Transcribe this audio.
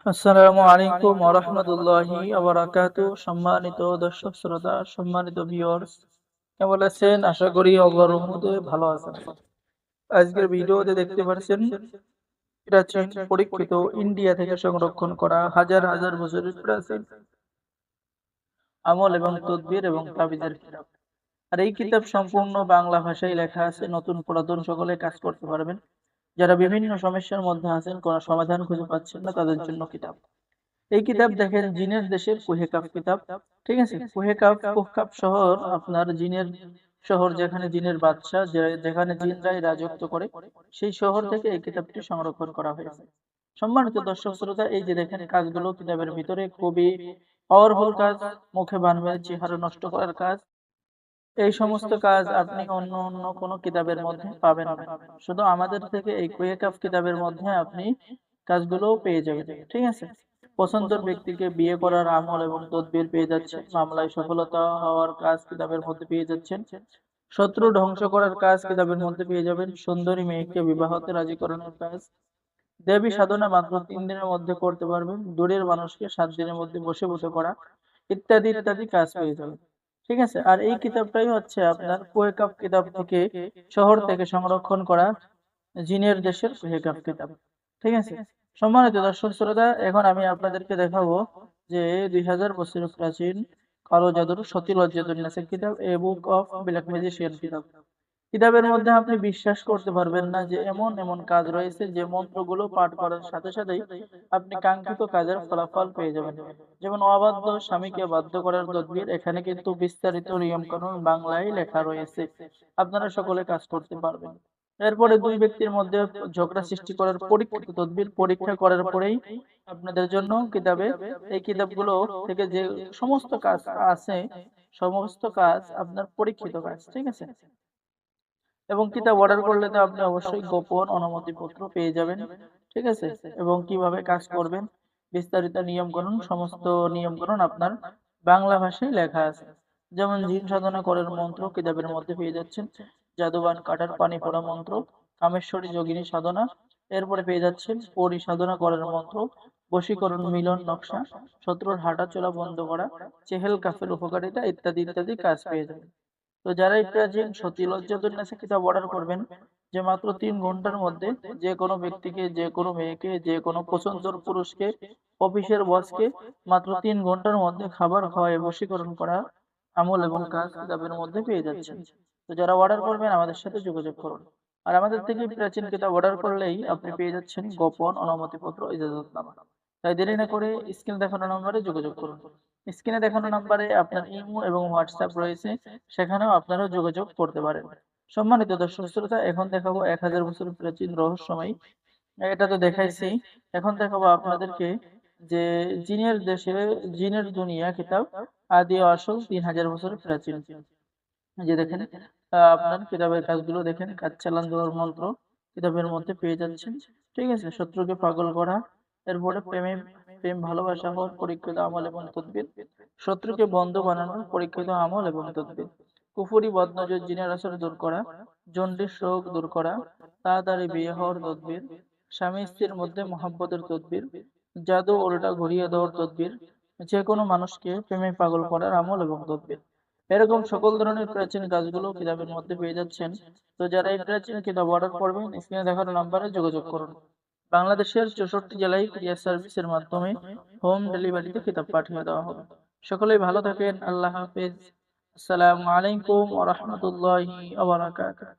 আসসালামু আলাইকুম ওয়া রাহমাতুল্লাহি ওয়া বারাকাতুহু। সম্মানিত দর্শক শ্রোতা, সম্মানিত ভিউয়ার্স, কেমন আছেন? আশা করি আল্লাহর রহমতে ভালো আছেন। আজকের ভিডিওতে দেখতে পাচ্ছেন প্রাচীন পরীক্ষিত ইন্ডিয়া থেকে সংরক্ষণ করা হাজার হাজার বছরের প্রাচীন আমল এবং তদবির এবং তাবিজের কিতাব। আর এই কিতাব সম্পূর্ণ বাংলা ভাষায় লেখা আছে। নতুন পুরাতন সকলে কাজ করতে পারবেন। যারা বিভিন্ন সমস্যার মধ্যে আছেন, কোনো সমাধান খুঁজে পাচ্ছেন না, তাদের জন্য কিতাব। এই কিতাব দেখেন জিনের দেশের কুহেকাফ কিতাব। ঠিক আছে, কুহেকাফ শহর আপনার জিনের শহর, যেখানে জিনের বাদশা, যেখানে জিনরাই রাজত্ব করে, সেই শহর থেকে এই কিতাবটি সংরক্ষণ করা হয়েছে। সম্মানিত দর্শক শ্রোতা, এই যে দেখেন কাজগুলো কিতাবের ভিতরে, খুবই পাওয়ারফুল কাজ। মুখে বানবে চেহারা নষ্ট করার কাজ। এই সমস্ত কাজ আপনি অন্য অন্য কোনো কিতাবের মধ্যে পাবেন না। শুধু আমাদের থেকে এই কুহেকাফ কিতাবের মধ্যে আপনি কাজগুলো পেয়ে যাবেন। ঠিক আছে, পছন্দের ব্যক্তিকে বিয়ে করার আমল এবং তদবির পেয়ে যাচ্ছেন। মামলায় সফলতা হওয়ার কাজ কিতাবের মধ্যে পেয়ে যাচ্ছেন। শত্রু ধ্বংস করার কাজ কিতাবের মধ্যে পেয়ে যাবেন। সুন্দরী মেয়েকে বিবাহতে রাজি করানোর কাজ, দেবী সাধনা মাত্র 3 দিনের মধ্যে করতে পারবেন। দূরের মানুষকে 7 দিনের মধ্যে বশীভূত করা, ইত্যাদি ইত্যাদি কাজ পেয়ে যাবেন। ঠিক আছে, আর এই কিতাবটাই হচ্ছে আপনার কুহেকাফ কিতাব থেকে, শহর থেকে সংরক্ষণ করা জিনের দেশের কুহেকাফ কিতাব। ঠিক আছে, সম্মানিত দর্শক শ্রোতা, এখন আমি আপনাদেরকে দেখাবো যে 2000 বছরের প্রাচীন কালো জাদুর সতীলজ্জাতুন্নেসা কিতাব, এ বুক অফ ব্ল্যাক ম্যাজিশিয়ান কিতাব। কিতাবের মধ্যে আপনি বিশ্বাস করতে পারবেন না যে এমন এমন কাজ রয়েছে, যে মন্ত্রগুলো পাঠ করার সাথে সাথেই আপনি কাঙ্ক্ষিত কাজের ফলাফল পেয়ে যাবেন। যেমন অবাধ্য স্বামীকে বাধ্য করার তদবির, এখানে কিন্তু বিস্তারিত নিয়ম কানুন বাংলায় লেখা রয়েছে। আপনারা সকলে কাজ করতে পারবেন। এরপরে দুই ব্যক্তির মধ্যে ঝগড়া সৃষ্টি করার পরীক্ষিত তদবির, পরীক্ষা করার পরেই আপনাদের জন্য কিতাবে, এই কিতাবগুলো থেকে যে সমস্ত কাজ আছে, সমস্ত কাজ আপনার পরীক্ষিত কাজ। ঠিক আছে, এবং কিতাব অর্ডার করলে তো আপনি অবশ্যই গোপন অনুমতিপত্র পেয়ে যাবেন। ঠিক আছে, এবং কিভাবে কাজ করবেন, বিস্তারিত নিয়মকানুন, সমস্ত নিয়মকানুন আপনার বাংলা ভাষায় লেখা আছে। যেমন জিন সাধনা করার মন্ত্র কিতাবের মধ্যে পেয়ে যাচ্ছেন। জাদুবান কাটার পানি পড়া মন্ত্র, কামেশ্বরী যোগিনী সাধনা, এরপরে পেয়ে যাচ্ছেন পরি সাধনা করার মন্ত্র, বশীকরণ মিলন নকশা, শত্রুর হাঁটা চলা বন্ধ করা, চেহেল কাফের উপকারিতা, ইত্যাদি ইত্যাদি কাজ পেয়ে যাবেন। তো যারা এই প্রাচীন সতী লজ্জাতুন্নেসা কিতাব অর্ডার করবেন, যে মাত্র 3 ঘন্টার মধ্যে যে কোনো ব্যক্তিকে, যে কোনো মেয়েকে, যে কোনো পছন্দের পুরুষকে, অফিসের বসকে মাত্র 3 ঘন্টার মধ্যে খাবার খাওয়ায় বশীকরণ করা আমল এবং কাজ কিতাবের মধ্যে পেয়ে যাচ্ছেন। তো যারা অর্ডার করবেন আমাদের সাথে যোগাযোগ করুন। আর আমাদের থেকে প্রাচীন কিতাব অর্ডার করলেই আপনি পেয়ে যাচ্ছেন গোপন অনুমতিপত্র, ইজাজতনামা। তাই দেরি না করে স্ক্রিন দেখানো নম্বরে যোগাযোগ করুন। স্ক্রিনে দেখানো নম্বরে আপনার ইমো এবং হোয়াটসঅ্যাপ রয়েছে, সেখানেও আপনারা যোগাযোগ করতে পারেন। সম্মানিত দর্শক শ্রোতা, এখন দেখাবো 1000 বছর প্রাচীন রহস্যময়, এটা তো দেখাইছি। এখন দেখাবো আপনাদেরকে যে জিনের দেশে, জিনের দুনিয়া কিতাব, আদি ও আসল 3000 বছর প্রাচীন। এই যে দেখেন, আপনার কিতাবের কাজগুলো দেখেন, কাজ চালান দেওয়ার মন্ত্র কিতাবের মধ্যে পেয়ে যাচ্ছেন। ঠিক আছে, শত্রুকে পাগল করা, এরপরে প্রেম ভালোবাসা হওয়ার পরীক্ষিত আমল এবং তদবির, শত্রুকে বন্ধ বানানোর পরীক্ষিত আমল এবং তদবির, কুফুরি বদনজর জিনের আসর দূর করা, জন্ডিস রোগ দূর করা, তাড়াতাড়ি বিয়ে হওয়ার তদবির, স্বামী স্ত্রীর মধ্যে মহাব্বতের তদবির, জাদু উল্টা ঘুরিয়ে দেওয়ার তদবির, যে কোনো মানুষকে প্রেমে পাগল করার আমল এবং তদবির। এরকম সকল ধরনের প্রাচীন কাজগুলো কিতাবের মধ্যে পেয়ে যাচ্ছেন। তো যারা এই প্রাচীন কিতাব অর্ডার করবেন, স্ক্রিনে দেখানো নম্বরে যোগাযোগ করুন। বাংলাদেশের 64 জেলায় কুরিয়ার সার্ভিসের মাধ্যমে হোম ডেলিভারিতে কিতাব পাঠিয়ে দেওয়া হবে। সকলেই ভালো থাকেন। আল্লাহ হাফেজ। আসসালামু আলাইকুম ওয়া রাহমাতুল্লাহি ওয়া বারাকাতুহু।